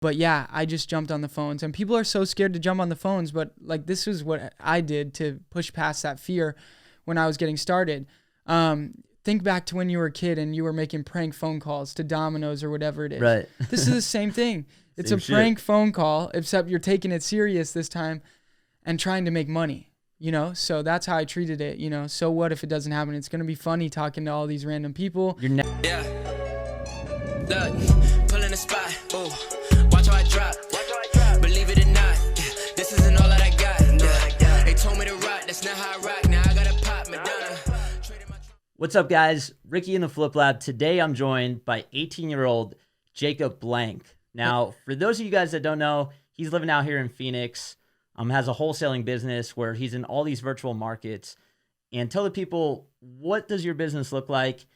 But yeah, I just jumped on the phones, and people are so scared to jump on the phones. But like, this is what I did to push past that fear when I was getting started. Think back to when you were a kid and you were making prank phone calls to Domino's or whatever it is. Right. This is the same thing. It's Same a shit. prank phone call, except you're taking it serious this time and trying to make money, you know? So that's how I treated it, you know? So what if it doesn't happen? It's going to be funny talking to all these random people. Yeah. Look, pull in the spot. Ooh, watch how I drop. Believe it or not, this isn't all that I got. Yeah. They told me to rock, that's not how I rock. Now I gotta pop Madonna. What's up, guys? Ricky in the Flip Lab. Today I'm joined by 18-year-old Jacob Blank. Now, for those of you guys that don't know, he's living out here in Phoenix, has a wholesaling business where he's in all these virtual markets. And tell the people, what does your business look like,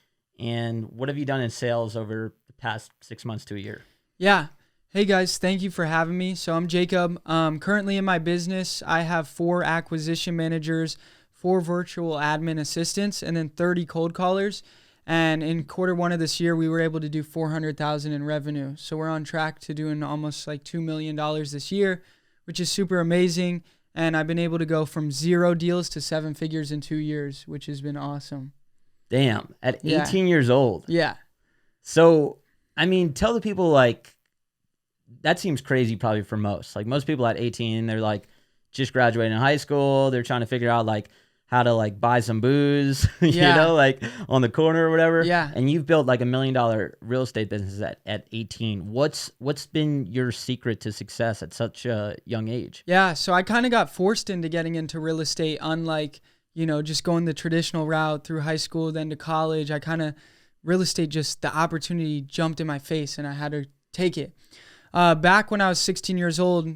and what have you done in sales over the past 6 months to a year? Yeah. Hey guys, thank you for having me. So I'm Jacob. Currently in my business, I have 4 acquisition managers, 4 virtual admin assistants, and then 30 cold callers. And in Q1 of this year, we were able to do $400,000 in revenue. So we're on track to doing almost like $2 million this year, which is super amazing. And I've been able to go from 0 deals to 7 figures in 2 years, which has been awesome. Damn, at 18 years old. Yeah. So, I mean, tell the people, like, that seems crazy probably for most. Like, most people at 18, they're like just graduating high school. They're trying to figure out like how to like buy some booze, you know, like on the corner or whatever. Yeah. And you've built like $1 million real estate business at 18. What's been your secret to success at such a young age? Yeah. So I kind of got forced into getting into real estate, unlike, you know, just going the traditional route through high school, then to college. Real estate, just the opportunity jumped in my face and I had to take it. Back when I was 16 years old,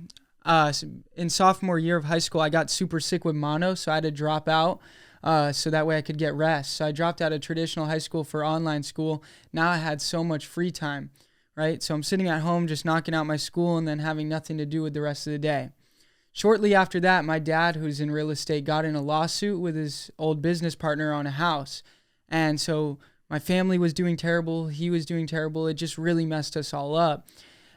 in sophomore year of high school, I got super sick with mono, so I had to drop out so that way I could get rest. So I dropped out of traditional high school for online school. Now I had so much free time, right? So I'm sitting at home just knocking out my school and then having nothing to do with the rest of the day. Shortly after that, my dad, who's in real estate, got in a lawsuit with his old business partner on a house. And so my family was doing terrible. He was doing terrible. It just really messed us all up.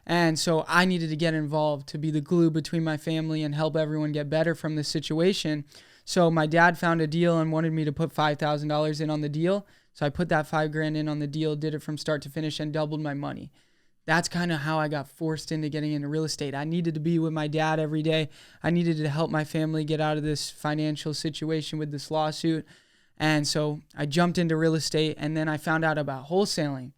And so I needed to get involved to be the glue between my family and help everyone get better from this situation. So my dad found a deal and wanted me to put $5,000 in on the deal. So I put that $5,000 in on the deal, did it from start to finish, and doubled my money. That's kind of how I got forced into getting into real estate. I needed to be with my dad every day. I needed to help my family get out of this financial situation with this lawsuit. And so I jumped into real estate, and then I found out about wholesaling.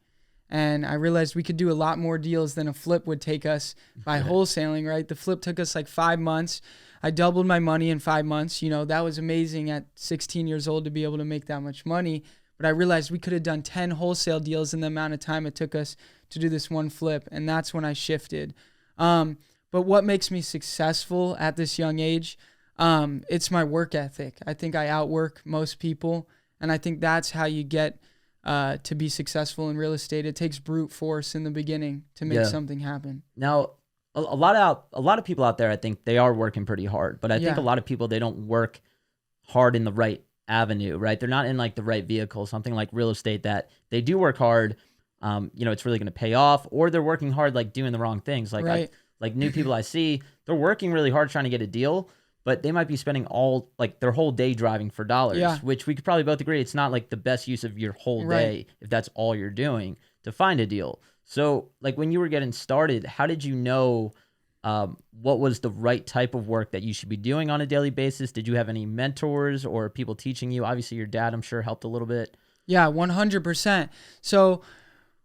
And I realized we could do a lot more deals than a flip would take us by wholesaling, right? The flip took us like 5 months. I doubled my money in 5 months. You know, that was amazing at 16 years old to be able to make that much money. But I realized we could have done 10 wholesale deals in the amount of time it took us to do this one flip. And that's when I shifted. But what makes me successful at this young age? It's my work ethic. I think I outwork most people. And I think that's how you get to be successful in real estate. It takes brute force in the beginning to make something happen. Now, a lot of people out there, I think they are working pretty hard, but I think a lot of people, they don't work hard in the right avenue, right? They're not in like the right vehicle, something like real estate that they do work hard. You know, it's really going to pay off, or they're working hard, like doing the wrong things. Like, like new people I see, they're working really hard trying to get a deal, but they might be spending all like their whole day driving for dollars, which we could probably both agree it's not like the best use of your whole day if that's all you're doing to find a deal. So like when you were getting started, how did you know what was the right type of work that you should be doing on a daily basis? Did you have any mentors or people teaching you? Obviously your dad, I'm sure, helped a little bit. Yeah, 100%. So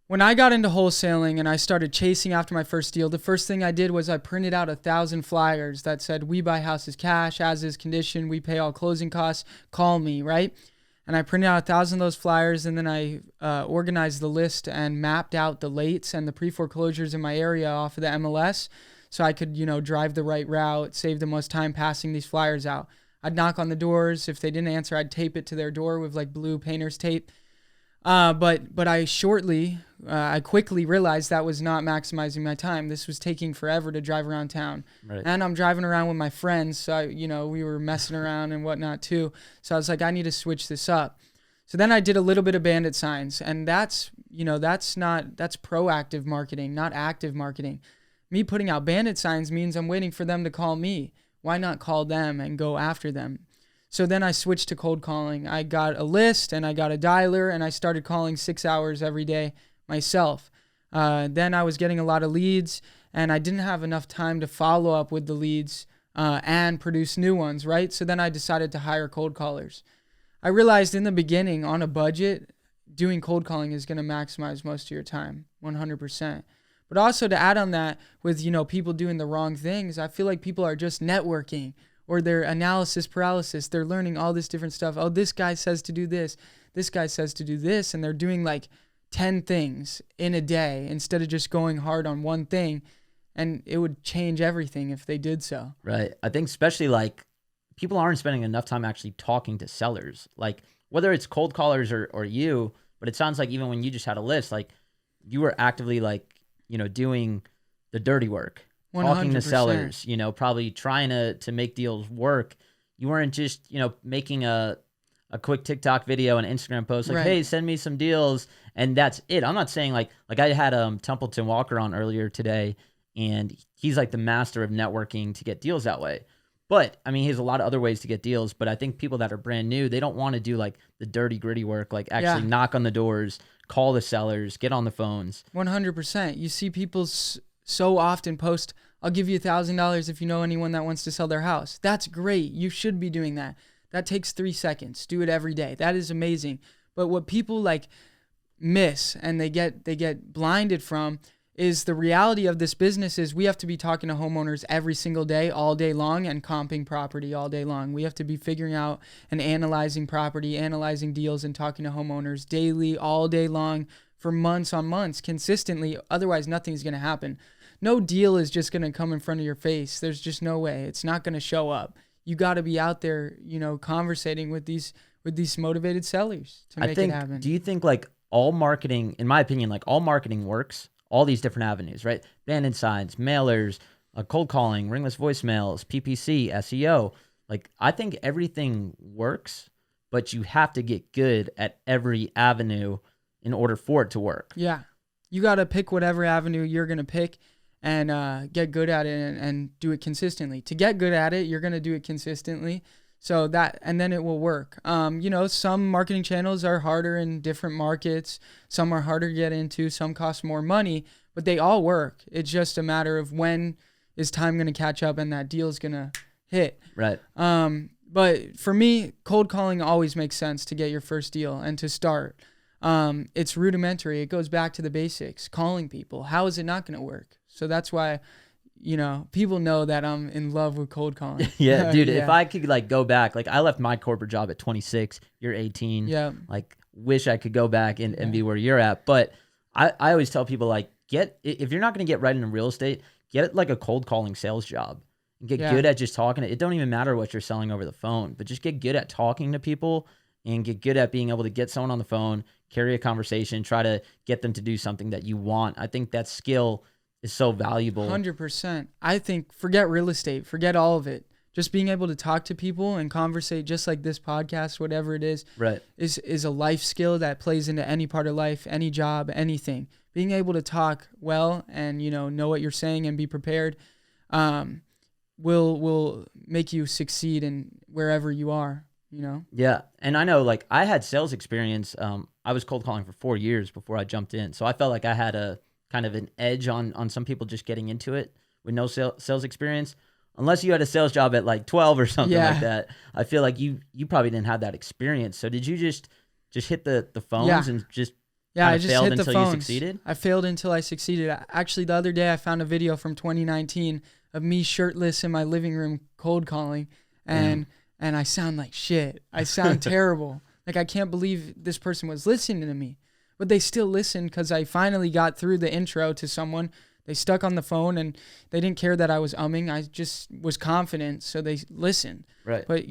when I got into wholesaling and I started chasing after my first deal, the first thing I did was I printed out 1,000 flyers that said, "We buy houses cash, as is condition, we pay all closing costs, call me," right? And I printed out 1,000 of those flyers, and then I organized the list and mapped out the lates and the pre-foreclosures in my area off of the MLS so I could, you know, drive the right route, save the most time passing these flyers out. I'd knock on the doors. If they didn't answer, I'd tape it to their door with like blue painter's tape. But I quickly realized that was not maximizing my time. This was taking forever to drive around town. Right. And I'm driving around with my friends. So, we were messing around and whatnot too. So I was like, I need to switch this up. So then I did a little bit of bandit signs, and that's proactive marketing, not active marketing. Me putting out bandit signs means I'm waiting for them to call me. Why not call them and go after them? So then I switched to cold calling. I got a list and I got a dialer and I started calling 6 hours every day myself. Then I was getting a lot of leads and I didn't have enough time to follow up with the leads and produce new ones, right? So then I decided to hire cold callers. I realized in the beginning on a budget, doing cold calling is going to maximize most of your time, 100%. But also to add on that with, people doing the wrong things, I feel like people are just networking or they're analysis paralysis. They're learning all this different stuff. Oh, this guy says to do this. This guy says to do this. And they're doing like 10 things in a day instead of just going hard on one thing. And it would change everything if they did so. Right. I think especially like people aren't spending enough time actually talking to sellers. Like whether it's cold callers or you, but it sounds like even when you just had a list, like you were actively like, doing the dirty work. 100%. Talking to sellers, probably trying to make deals work. You weren't just, making a quick TikTok video and Instagram post like, right. Hey, send me some deals. And that's it. I'm not saying like I had Templeton Walker on earlier today and he's like the master of networking to get deals that way. But I mean, he has a lot of other ways to get deals, but I think people that are brand new, they don't want to do like the dirty gritty work, like actually knock on the doors, call the sellers, get on the phones. 100%. You see people so often post, I'll give you $1,000 if you know anyone that wants to sell their house. That's great. You should be doing that. That takes 3 seconds. Do it every day. That is amazing. But what people like miss and they get blinded from is the reality of this business is we have to be talking to homeowners every single day, all day long, and comping property all day long. We have to be figuring out and analyzing property, analyzing deals, and talking to homeowners daily, all day long, for months on months, consistently. Otherwise, nothing's going to happen. No deal is just going to come in front of your face. There's just no way. It's not going to show up. You got to be out there, conversating with these motivated sellers to make it happen. Do you think like all marketing, in my opinion, like all marketing works? All these different avenues, right? Bandit signs, mailers, cold calling, ringless voicemails, PPC, SEO. Like I think everything works, but you have to get good at every avenue in order for it to work. Yeah. You got to pick whatever avenue you're going to pick and get good at it and do it consistently. To get good at it, you're going to do it consistently. And then it will work. Some marketing channels are harder in different markets. Some are harder to get into. Some cost more money, but they all work. It's just a matter of when is time going to catch up and that deal is going to hit. Right. But for me, cold calling always makes sense to get your first deal and to start. It's rudimentary. It goes back to the basics, calling people. How is it not going to work? So that's why people know that I'm in love with cold calling. Yeah, dude, if I could like go back, like I left my corporate job at 26, you're 18. Yeah. Like wish I could go back and be where you're at. But I always tell people like if you're not going to get right into real estate, get like a cold calling sales job and get good at just talking. It don't even matter what you're selling over the phone, but just get good at talking to people and get good at being able to get someone on the phone, carry a conversation, try to get them to do something that you want. I think that skill is so valuable. 100%. I think forget real estate, forget all of it. Just being able to talk to people and conversate, just like this podcast, whatever it is, right, is a life skill that plays into any part of life, any job, anything. Being able to talk well and know what you're saying and be prepared will make you succeed in wherever you are. Yeah, and I know like I had sales experience. I was cold calling for 4 years before I jumped in, so I felt like I had a kind of an edge on some people just getting into it with no sales experience. Unless you had a sales job at like 12 or something like that. I feel like you probably didn't have that experience. So did you just hit the phones and just I just failed hit the until phones. you succeeded? I failed until I succeeded. Actually, the other day I found a video from 2019 of me shirtless in my living room cold calling and I sound like shit. I sound terrible. Like I can't believe this person was listening to me. But they still listened because I finally got through the intro to someone. They stuck on the phone and they didn't care that I was umming. I just was confident, so they listened. Right. But,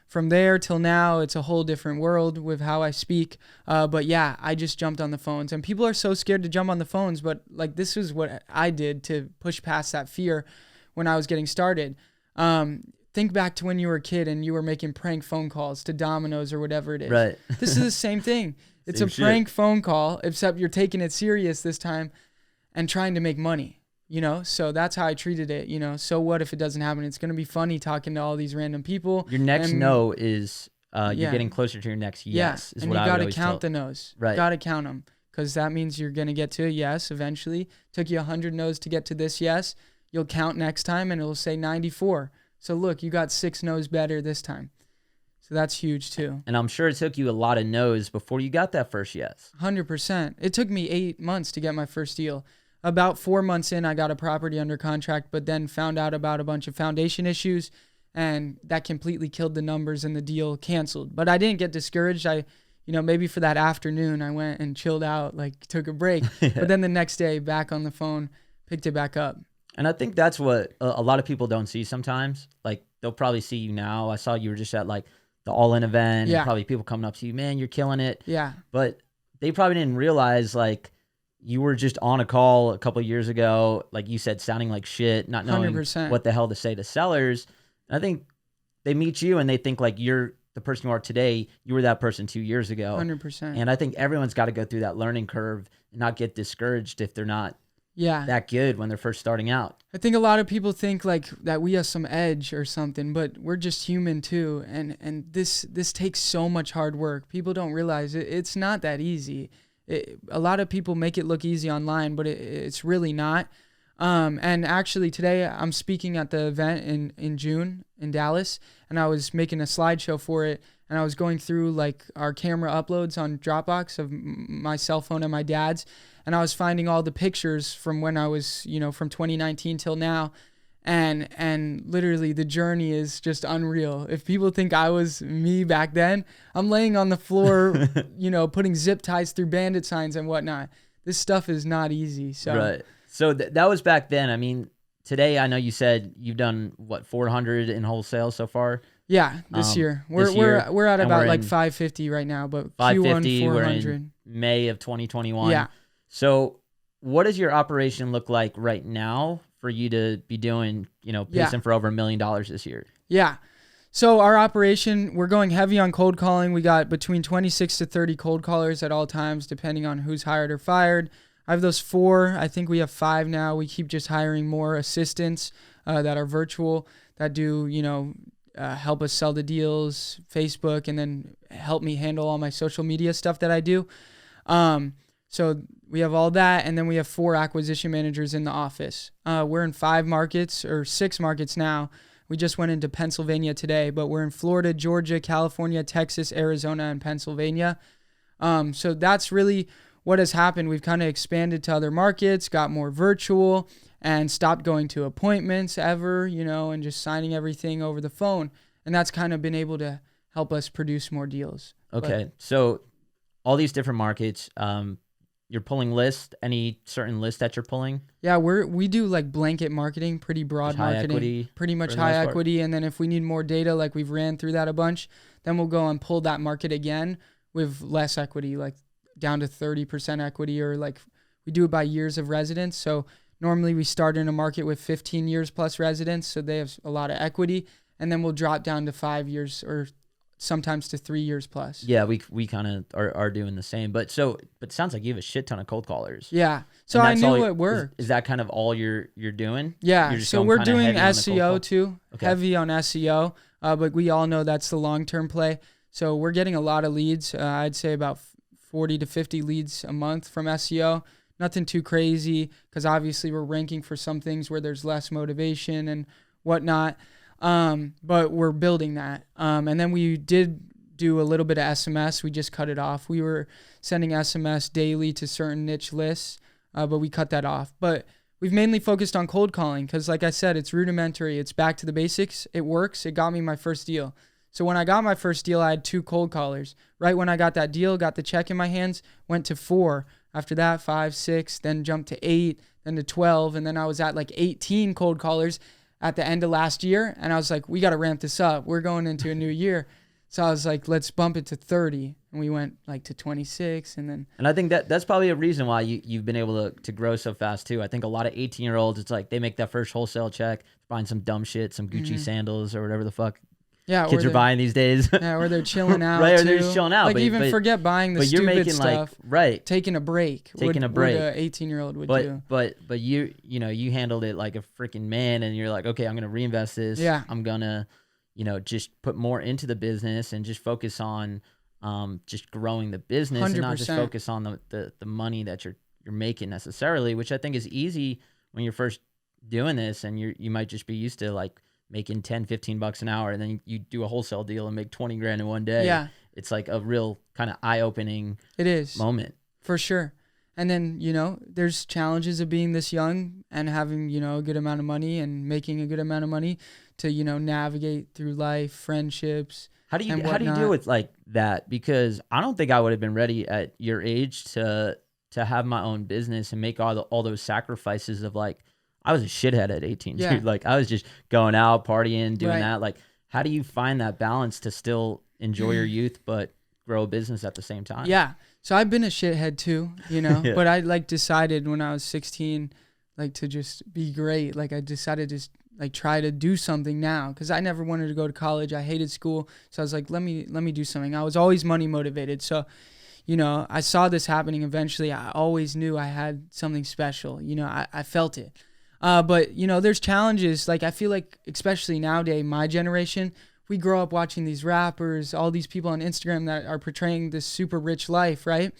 from there till now, it's a whole different world with how I speak. But yeah, I just jumped on the phones. And people are so scared to jump on the phones, but like this is what I did to push past that fear when I was getting started. Think back to when you were a kid and you were making prank phone calls to Domino's or whatever it is. Right. This is the same thing. It's Same a prank phone call, except you're taking it serious this time and trying to make money. you know? So that's how I treated it, you know? So what if it doesn't happen? It's going to be funny talking to all these random people. Your next and, no is you're Yeah. getting closer to your next yes. Is and what you I got would to always count tell. the no's. Right. You got to count them, because that means you're going to get to a yes eventually. Took you 100 no's to get to this yes. You'll count next time and it'll say 94. So look, you got 6 no's better this time. So that's huge too. And I'm sure it took you a lot of no's before you got that first yes. 100%. It took me 8 months to get my first deal. About 4 months in, I got a property under contract, but then found out about a bunch of foundation issues, and that completely killed the numbers and the deal canceled. But I didn't get discouraged. Maybe for that afternoon, I went and chilled out, like took a break. Yeah. But then the next day, back on the phone, picked it back up. And I think that's what a lot of people don't see sometimes. Like, they'll probably see you now. I saw you were just at like the All-In event. Yeah. And probably people coming up to you, man, you're killing it. Yeah. But they probably didn't realize, like, you were just on a call a couple of years ago, like you said, sounding like shit, not knowing 100%. what the hell to say to sellers. And I think they meet you and they think like you're the person you are today. You were that person 2 years ago. 100%. And I think everyone's got to go through that learning curve and not get discouraged if they're not that good when they're first starting out. I think a lot of people think like that we have some edge or something, but we're just human too. And this takes so much hard work. People don't realize it's not that easy. A lot of people make it look easy online, but it's really not. And actually today I'm speaking at the event in June in Dallas, and I was making a slideshow for it. And I was going through like our camera uploads on Dropbox of my cell phone and my dad's. And I was finding all the pictures from when I was, from 2019 till now. And literally the journey is just unreal. If people think I was me back then, I'm laying on the floor, putting zip ties through bandit signs and whatnot. This stuff is not easy. So Right. So that was back then. I mean, today I know you said you've done 400 in wholesale so far. Yeah, this year. We're at about like 550 right now, but 550, Q1 we're 400. in May of 2021. Yeah. So what does your operation look like right now for you to be doing, pacing for over $1 million this year? Yeah. So our operation, we're going heavy on cold calling. We got between 26 to 30 cold callers at all times, depending on who's hired or fired. I have those 4. I think we have 5 now. We keep just hiring more assistants that are virtual, that do, help us sell the deals, Facebook, and then help me handle all my social media stuff that I do. So we have all that, and then we have 4 acquisition managers in the office. We're in 5 markets or 6 markets now. We just went into Pennsylvania today, but we're in Florida, Georgia, California, Texas, Arizona, and Pennsylvania. So that's really what has happened. We've kind of expanded to other markets, got more virtual, and stopped going to appointments ever, and just signing everything over the phone. And that's kind of been able to help us produce more deals. Okay. So all these different markets, you're pulling lists, any certain list that you're pulling? Yeah, we do like blanket marketing, pretty broad Just high marketing, equity, pretty much for the high most part? equity. And then if we need more data, like we've ran through that a bunch, then we'll go and pull that market again with less equity, like down to 30% equity, or like we do it by years of residence. So normally we start in a market with 15 years plus residence, so they have a lot of equity, and then we'll drop down to 5 years or sometimes to 3 years plus. Yeah, we kind of are doing the same. But it sounds like you have a shit ton of cold callers. Yeah. So And I that's knew all it worked. Is that kind of all you're doing? Yeah. You're just So going we're kinda doing heavy on the cold SEO call? too, Okay. heavy on SEO, but we all know that's the long-term play. So we're getting a lot of leads. I'd say about 40 to 50 leads a month from SEO. Nothing too crazy, because obviously we're ranking for some things where there's less motivation and whatnot. But we're building that. And then we did do a little bit of SMS. We just cut it off. We were sending SMS daily to certain niche lists, but we cut that off. But we've mainly focused on cold calling because, like I said, it's rudimentary. It's back to the basics. It works. It got me my first deal. So when I got my first deal, I had 2 cold callers. Right when I got that deal, got the check in my hands, went to 4. After that, 5, 6, then jumped to 8, then to 12. And then I was at like 18 cold callers at the end of last year. And I was like, we got to ramp this up. We're going into a new year. So I was like, let's bump it to 30. And we went like to 26. And I think that's probably a reason why you've been able to grow so fast too. I think a lot of 18-year-olds, it's like they make that first wholesale check, find some dumb shit, some Gucci sandals or whatever the fuck. Yeah, kids are buying these days. Yeah, or they're chilling out. Right, too. or they're just chilling out. Like, even forget buying the stupid you're making stuff. like, right. Taking a break. Taking a break. What a 18-year-old would do. But you know, you handled it like a freaking man, and you're like, okay, I'm going to reinvest this. Yeah. I'm going to, you know, just put more into the business and just focus on just growing the business 100%. and not just focus on the money that you're making necessarily, which I think is easy when you're first doing this, and you might just be used to like making 10, 15 bucks an hour, and then you do a wholesale deal and make 20 grand in one day. Yeah. It's like a real kind of eye-opening moment. For sure. And then, you know, there's challenges of being this young and having, you know, a good amount of money and making a good amount of money to, you know, navigate through life, friendships. How do you deal with like that? Because I don't think I would have been ready at your age to have my own business and make all those sacrifices of like, I was a shithead at 18, Yeah. dude. Like I was just going out, partying, doing Right. that. Like, how do you find that balance to still enjoy your youth, but grow a business at the same time? Yeah. So I've been a shithead too, you know, Yeah. but I like decided when I was 16, like to just be great. Like I decided to like try to do something now, because I never wanted to go to college. I hated school. So I was like, let me do something. I was always money motivated. So, you know, I saw this happening eventually. I always knew I had something special. You know, I felt it. But, you know, there's challenges. Like I feel like, especially nowadays, my generation, we grow up watching these rappers, all these people on Instagram that are portraying this super rich life, right?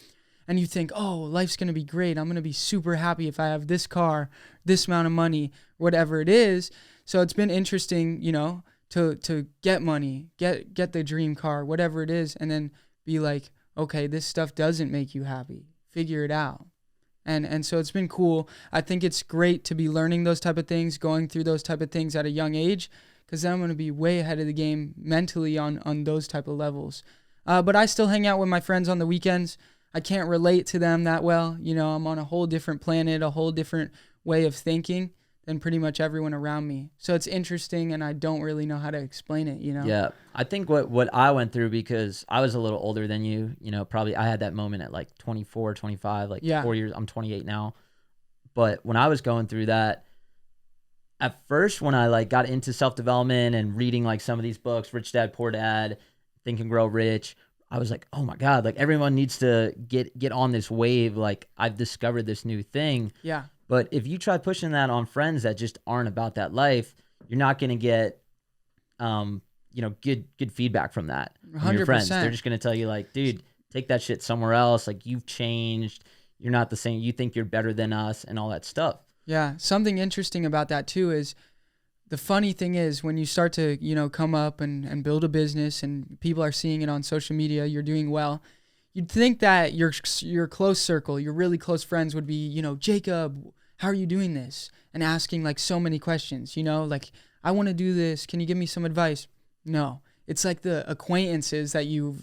And you think, oh, life's going to be great. I'm going to be super happy if I have this car, this amount of money, whatever it is. So it's been interesting, you know, to get money, get the dream car, whatever it is, and then be like, okay, this stuff doesn't make you happy. Figure it out. And so it's been cool. I think it's great to be learning those type of things, going through those type of things at a young age, because then I'm going to be way ahead of the game mentally on those type of levels. But I still hang out with my friends on the weekends. I can't relate to them that well. You know, I'm on a whole different planet, a whole different way of thinking than pretty much everyone around me. So it's interesting, and I don't really know how to explain it, you know? Yeah. I think what I went through, because I was a little older than you, you know, probably I had that moment at like 24, 25, like 4 years. I'm 28 now. But when I was going through that, at first when I like got into self-development and reading like some of these books, Rich Dad, Poor Dad, Think and Grow Rich, I was like, oh my God, like everyone needs to get on this wave. Like I've discovered this new thing. Yeah. But if you try pushing that on friends that just aren't about that life, you're not going to get, you know, good feedback from that. From your friends. 100%. They're just going to tell you like, dude, take that shit somewhere else. Like you've changed. You're not the same. You think you're better than us and all that stuff. Yeah. Something interesting about that too is the funny thing is when you start to, you know, come up and build a business and people are seeing it on social media, you're doing well. You'd think that your close circle, your really close friends would be, you know, Jacob, how are you doing this? And asking like so many questions, you know, like, I want to do this. Can you give me some advice? No, it's like the acquaintances that you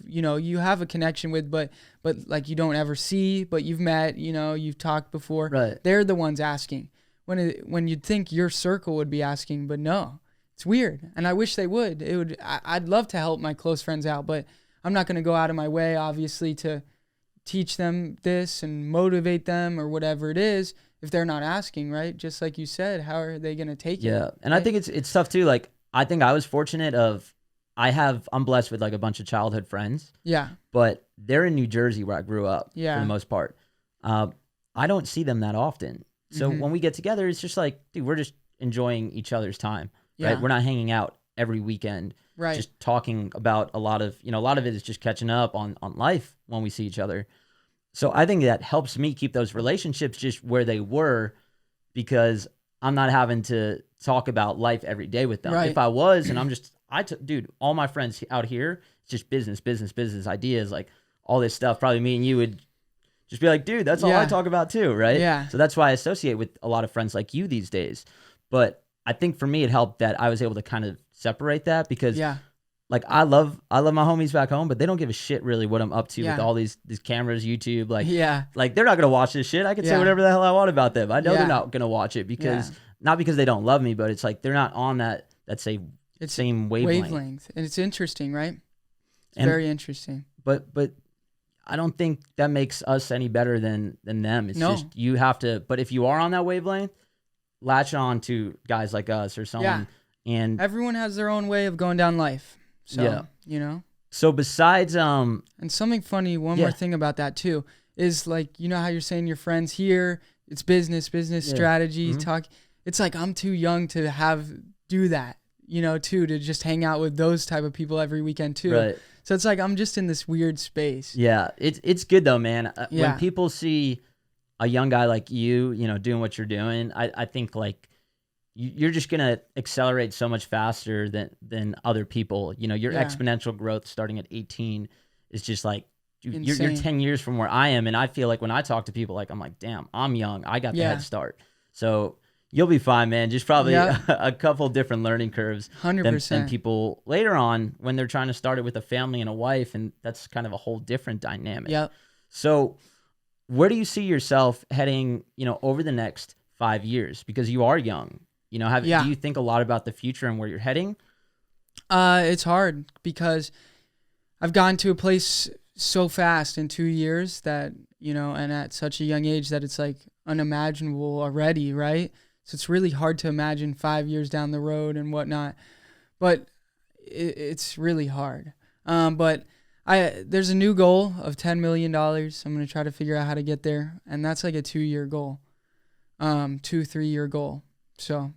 have a connection with, but like you don't ever see, but you've met, you know, you've talked before. Right. They're the ones asking when you'd think your circle would be asking, but no, it's weird. And I wish they would. I'd love to help my close friends out, but I'm not going to go out of my way, obviously, to teach them this and motivate them or whatever it is if they're not asking, right? Just like you said, how are they going to take it? Yeah. And I think it's tough too. Like, I think I was fortunate I'm blessed with like a bunch of childhood friends. Yeah. But they're in New Jersey where I grew up for Yeah. the most part. I don't see them that often. So when we get together, it's just like, dude, we're just enjoying each other's time, right? Yeah. We're not hanging out every weekend. Right. Just talking about a lot of it is just catching up on life when we see each other. So I think that helps me keep those relationships just where they were, because I'm not having to talk about life every day with them. Right. If I was, and dude, all my friends out here, it's just business ideas, like all this stuff. Probably me and you would just be like, dude, that's all I talk about too, right? Yeah. So that's why I associate with a lot of friends like you these days. But I think for me, it helped that I was able to kind of separate that, because like I love my homies back home, but they don't give a shit really what I'm up to with all these cameras, YouTube, like they're not gonna watch this shit. I can say whatever the hell I want about them. I know they're not gonna watch it because not because they don't love me, but it's like they're not on that same wavelength. And it's interesting, right? It's very interesting. But I don't think that makes us any better than them. It's just you have to. But if you are on that wavelength, latch on to guys like us or someone. Yeah. And everyone has their own way of going down life. So, you know. So besides And something funny, one more thing about that too, is like, you know how you're saying your friends here, it's business strategy, talk. It's like I'm too young to do that, you know, too, to just hang out with those type of people every weekend too. Right. So it's like I'm just in this weird space. Yeah, it's good though, man. When people see a young guy like you know, doing what you're doing, I think like you're just gonna accelerate so much faster than other people. You know, your exponential growth starting at 18 is just like you're 10 years from where I am, and I feel like when I talk to people, like I'm like, damn, I'm young, I got the head start. So you'll be fine, man. Just probably a couple different learning curves 100% than people later on when they're trying to start it with a family and a wife, and that's kind of a whole different dynamic. Yep. So where do you see yourself heading, you know, over the next 5 years? Because you are young. You know, do you think a lot about the future and where you're heading? It's hard because I've gotten to a place so fast in 2 years that, you know, and at such a young age that it's like unimaginable already, right? So it's really hard to imagine 5 years down the road and whatnot, but it's really hard. But there's a new goal of $10 million. I'm going to try to figure out how to get there. And that's like a 2-year goal, 2-3 year goal. So,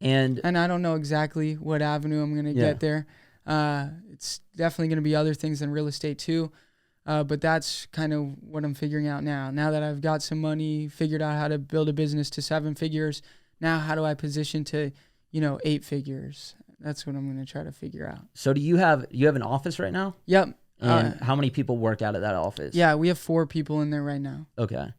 and I don't know exactly what avenue I'm going to get there. It's definitely going to be other things than real estate too. But that's kind of what I'm figuring out now. Now that I've got some money, figured out how to build a business to 7 figures, now how do I position to, you know, 8 figures? That's what I'm going to try to figure out. So do you have an office right now? Yep. And how many people work out of that office? Yeah, we have 4 people in there right now. Okay.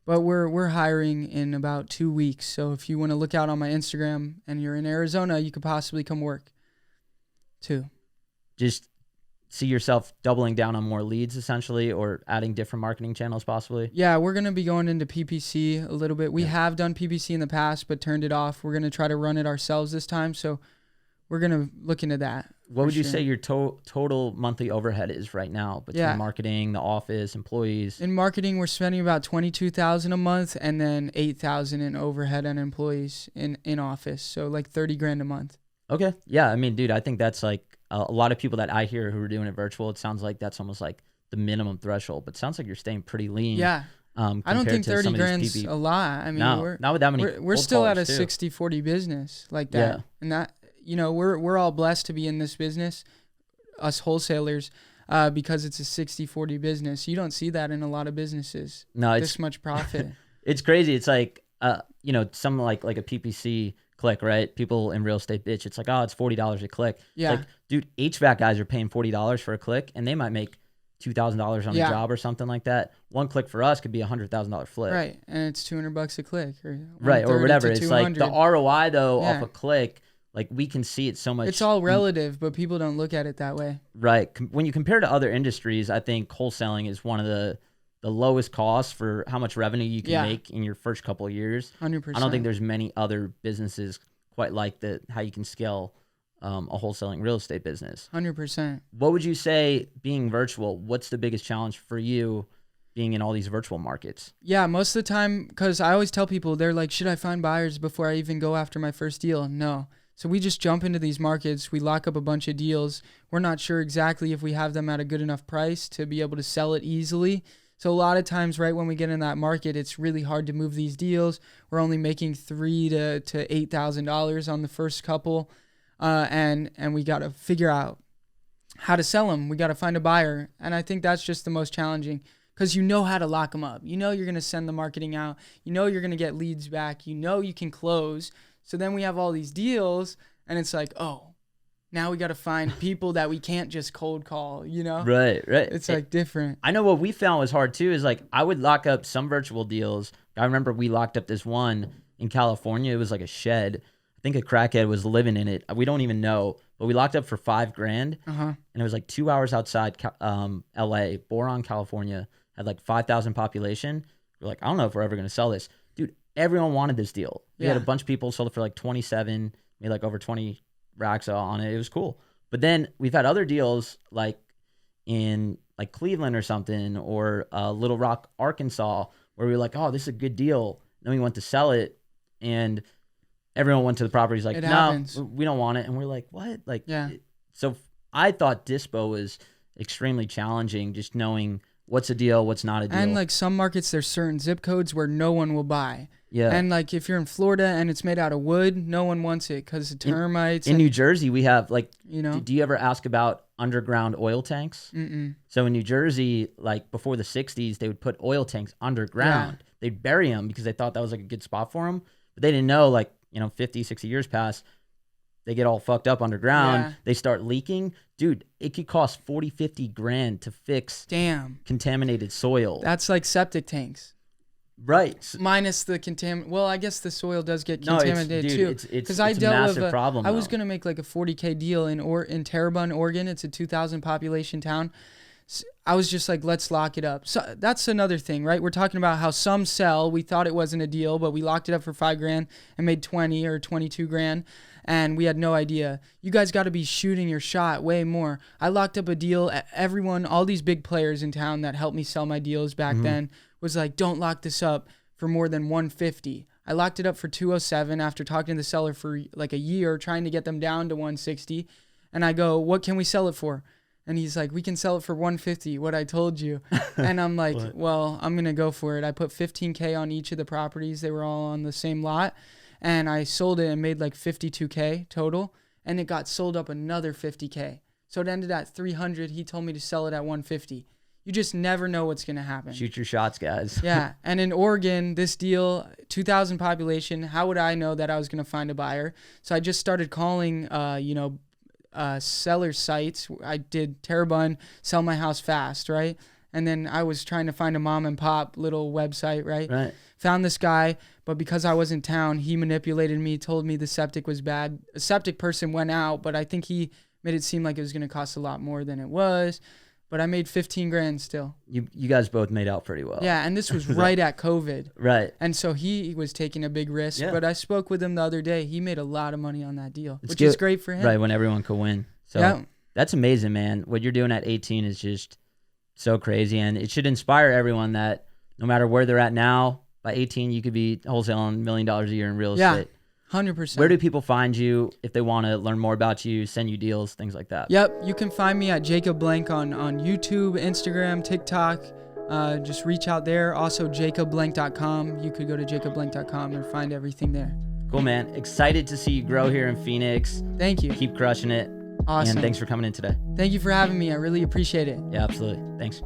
But we're hiring in about 2 weeks. So if you want to look out on my Instagram and you're in Arizona, you could possibly come work too. Just see yourself doubling down on more leads essentially, or adding different marketing channels possibly? Yeah, we're going to be going into PPC a little bit. We have done PPC in the past, but turned it off. We're going to try to run it ourselves this time. So we're going to look into that. What would you say your total monthly overhead is right now between marketing, the office, employees? In marketing, we're spending about $22,000 a month, and then $8,000 in overhead and employees in office. So like $30,000 a month. Okay. Yeah. I mean, dude, I think that's like a lot of people that I hear who are doing it virtual. It sounds like that's almost like the minimum threshold, but it sounds like you're staying pretty lean. Yeah. I don't think 30 grand's a lot. I mean, no, not with that many. We're still at a 60-40 business like that. Yeah. And that, you know, we're all blessed to be in this business, us wholesalers, because it's a 60-40 business. You don't see that in a lot of businesses. No, it's this much profit. It's crazy. It's like, you know, some like a PPC click, right? People in real estate bitch. It's like, oh, it's $40 a click. Yeah. It's like, dude, HVAC guys are paying $40 for a click, and they might make $2,000 on a job or something like that. One click for us could be $100,000 flip. Right, and it's $200 a click, or or whatever. It's like the ROI though off a click. Like we can see it so much. It's all relative, but people don't look at it that way. Right. When you compare to other industries, I think wholesaling is one of the lowest costs for how much revenue you can make in your first couple of years. 100%. I don't think there's many other businesses quite like that, how you can scale a wholesaling real estate business. 100%. What would you say, being virtual, what's the biggest challenge for you being in all these virtual markets? Yeah, most of the time, because I always tell people, they're like, should I find buyers before I even go after my first deal? No. So we just jump into these markets, we lock up a bunch of deals. We're not sure exactly if we have them at a good enough price to be able to sell it easily. So a lot of times, right when we get in that market, it's really hard to move these deals. We're only making $3,000 to $8,000 on the first couple, and we got to figure out how to sell them. We got to find a buyer, and I think that's just the most challenging, because you know how to lock them up. You know you're going to send the marketing out. You know you're going to get leads back. You know you can close. So then we have all these deals, and it's like, oh, now we got to find people that we can't just cold call, you know? Right. It's like different. I know what we found was hard too is like I would lock up some virtual deals. I remember we locked up this one in California. It was like a shed. I think a crackhead was living in it. We don't even know, but we locked up for $5,000. And it was like 2 hours outside LA, Boron, California, had like 5,000 population. We're like, I don't know if we're ever going to sell this. Dude, everyone wanted this deal. We had a bunch of people, sold it for like 27, made like over 20 racks on it. It was cool. But then we've had other deals like in like Cleveland or something, or Little Rock, Arkansas, where we were like, oh, this is a good deal. Then we went to sell it, and everyone went to the properties like, no, we don't want it. And we're like, what? Like, so I thought dispo was extremely challenging, just knowing what's a deal, what's not a deal. And like some markets, there's certain zip codes where no one will buy. Yeah. And like if you're in Florida and it's made out of wood, no one wants it because of termites. In New Jersey, we have like, you know, do you ever ask about underground oil tanks? Mm-mm. So in New Jersey, like before the 60s, they would put oil tanks underground. Yeah. They'd bury them because they thought that was like a good spot for them. But they didn't know, like, 50, 60 years pass, they get all fucked up underground. Yeah. They start leaking. Dude, it could cost 40, 50 grand to fix contaminated soil. That's like septic tanks. Right. Minus the well, I guess the soil does get contaminated too. It's a massive problem. I was going to make like a $40K deal in Terrebonne, Oregon. It's a 2,000 population town. I was just like, let's lock it up. So that's another thing, right? We're talking about how some sell. We thought it wasn't a deal, but we locked it up for $5 grand and made 20 or 22 grand. And we had no idea. You guys got to be shooting your shot way more. I locked up a deal. Everyone, all these big players in town that helped me sell my deals back then was like, don't lock this up for more than 150. I locked it up for 207 after talking to the seller for like a year, trying to get them down to 160. And I go, what can we sell it for? And he's like, we can sell it for 150, what I told you. And I'm like, well, I'm going to go for it. I put 15K on each of the properties. They were all on the same lot. And I sold it and made like 52K total. And it got sold up another 50K. So it ended at 300. He told me to sell it at 150. You just never know what's going to happen. Shoot your shots, guys. Yeah. And in Oregon, this deal, 2,000 population, how would I know that I was going to find a buyer? So I just started calling, seller sites. I did Terrebonne, sell my house fast, right? And then I was trying to find a mom and pop little website, right? Found this guy, but because I was in town, he manipulated me, told me the septic was bad. A septic person went out, but I think he made it seem like it was going to cost a lot more than it was. But I made 15 grand still. You guys both made out pretty well. Yeah, and this was right at COVID. Right. And so he was taking a big risk. Yeah. But I spoke with him the other day. He made a lot of money on that deal, which is great for him. Right, when everyone could win. So that's amazing, man. What you're doing at 18 is just so crazy. And it should inspire everyone that no matter where they're at now, by 18, you could be wholesaling $1 million a year in real estate. 100%. Where do people find you if they want to learn more about you, send you deals, things like that? Yep. You can find me at Jacob Blank on YouTube, Instagram, TikTok. Just reach out there. Also, jacobblank.com. You could go to jacobblank.com and find everything there. Cool, man. Excited to see you grow here in Phoenix. Thank you. Keep crushing it. Awesome. And thanks for coming in today. Thank you for having me. I really appreciate it. Yeah, absolutely. Thanks.